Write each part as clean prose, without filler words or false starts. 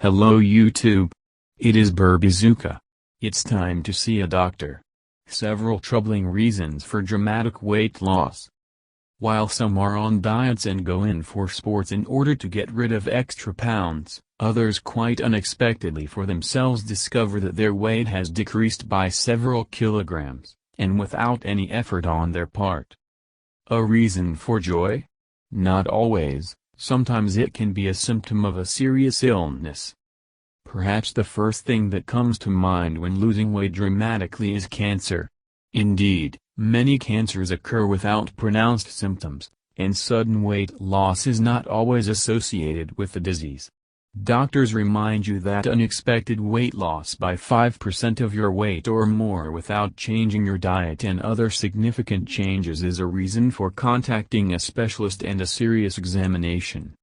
Hello YouTube. It is Burbazooka. It's time to see a doctor. Several troubling reasons for dramatic weight loss. While some are on diets and go in for sports in order to get rid of extra pounds, others quite unexpectedly for themselves discover that their weight has decreased by several kilograms, and without any effort on their part. A reason for joy? Not always. Sometimes it can be a symptom of a serious illness. Perhaps the first thing that comes to mind when losing weight dramatically is cancer. Indeed, many cancers occur without pronounced symptoms, and sudden weight loss is not always associated with the disease. Doctors remind you that unexpected weight loss by 5% of your weight or more without changing your diet and other significant changes is a reason for contacting a specialist and a serious examination.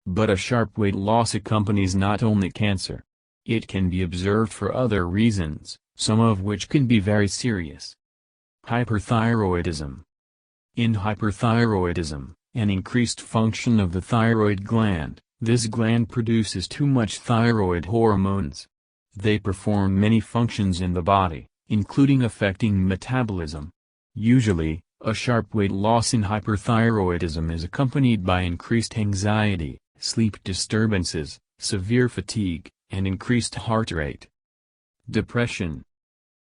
But a sharp weight loss accompanies not only cancer. It can be observed for other reasons, some of which can be very serious. Hyperthyroidism. In hyperthyroidism, an increased function of the thyroid gland. This gland produces too much thyroid hormones. They perform many functions in the body, including affecting metabolism. Usually, a sharp weight loss in hyperthyroidism is accompanied by increased anxiety, sleep disturbances, severe fatigue, and increased heart rate. Depression.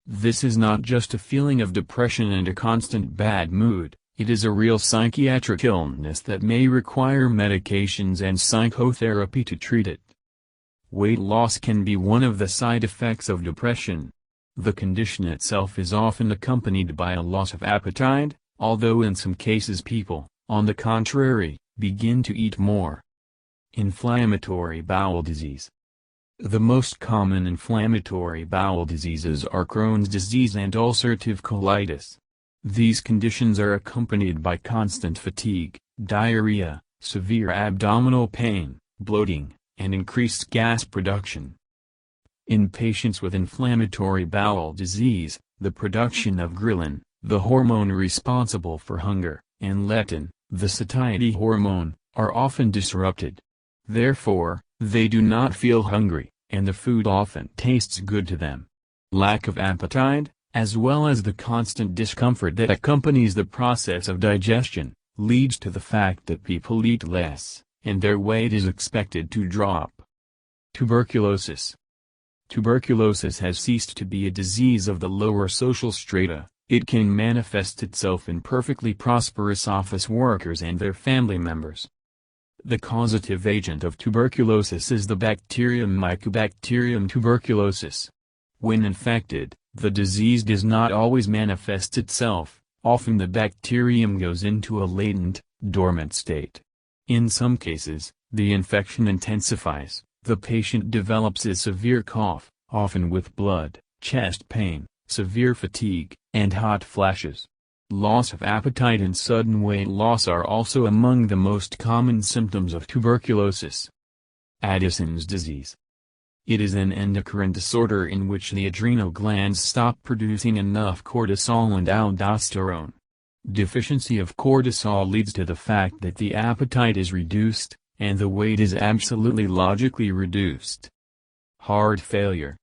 This is not just a feeling of depression and a constant bad mood. It is a real psychiatric illness that may require medications and psychotherapy to treat it. Weight loss can be one of the side effects of depression. The condition itself is often accompanied by a loss of appetite, although in some cases people, on the contrary, begin to eat more. Inflammatory bowel disease. The most common inflammatory bowel diseases are Crohn's disease and ulcerative colitis. These conditions are accompanied by constant fatigue, diarrhea, severe abdominal pain, bloating, and increased gas production. In patients with inflammatory bowel disease, the production of ghrelin, the hormone responsible for hunger, and leptin, the satiety hormone, are often disrupted. Therefore, they do not feel hungry, and the food often tastes good to them. Lack of appetite, as well as the constant discomfort that accompanies the process of digestion, leads to the fact that people eat less, and their weight is expected to drop. Tuberculosis. Tuberculosis has ceased to be a disease of the lower social strata. It can manifest itself in perfectly prosperous office workers and their family members. The causative agent of tuberculosis is the bacterium Mycobacterium tuberculosis. When infected, the disease does not always manifest itself. Often the bacterium goes into a latent, dormant state. In some cases, the infection intensifies. The patient develops a severe cough, often with blood, chest pain, severe fatigue, and hot flashes. Loss of appetite and sudden weight loss are also among the most common symptoms of tuberculosis. Addison's disease. It is an endocrine disorder in which the adrenal glands stop producing enough cortisol and aldosterone. Deficiency of cortisol leads to the fact that the appetite is reduced, and the weight is absolutely logically reduced. Heart failure.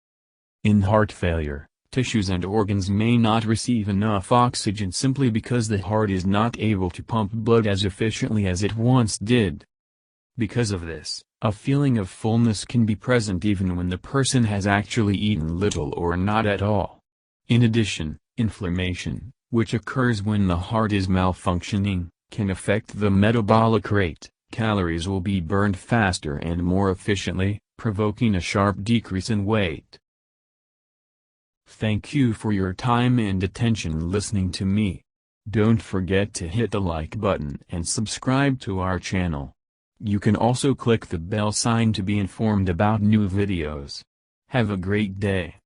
In heart failure, tissues and organs may not receive enough oxygen simply because the heart is not able to pump blood as efficiently as it once did. Because of this, a feeling of fullness can be present even when the person has actually eaten little or not at all. In addition, inflammation, which occurs when the heart is malfunctioning, can affect the metabolic rate. Calories will be burned faster and more efficiently, provoking a sharp decrease in weight. Thank you for your time and attention listening to me. Don't forget to hit the like button and subscribe to our channel. You can also click the bell sign to be informed about new videos. Have a great day.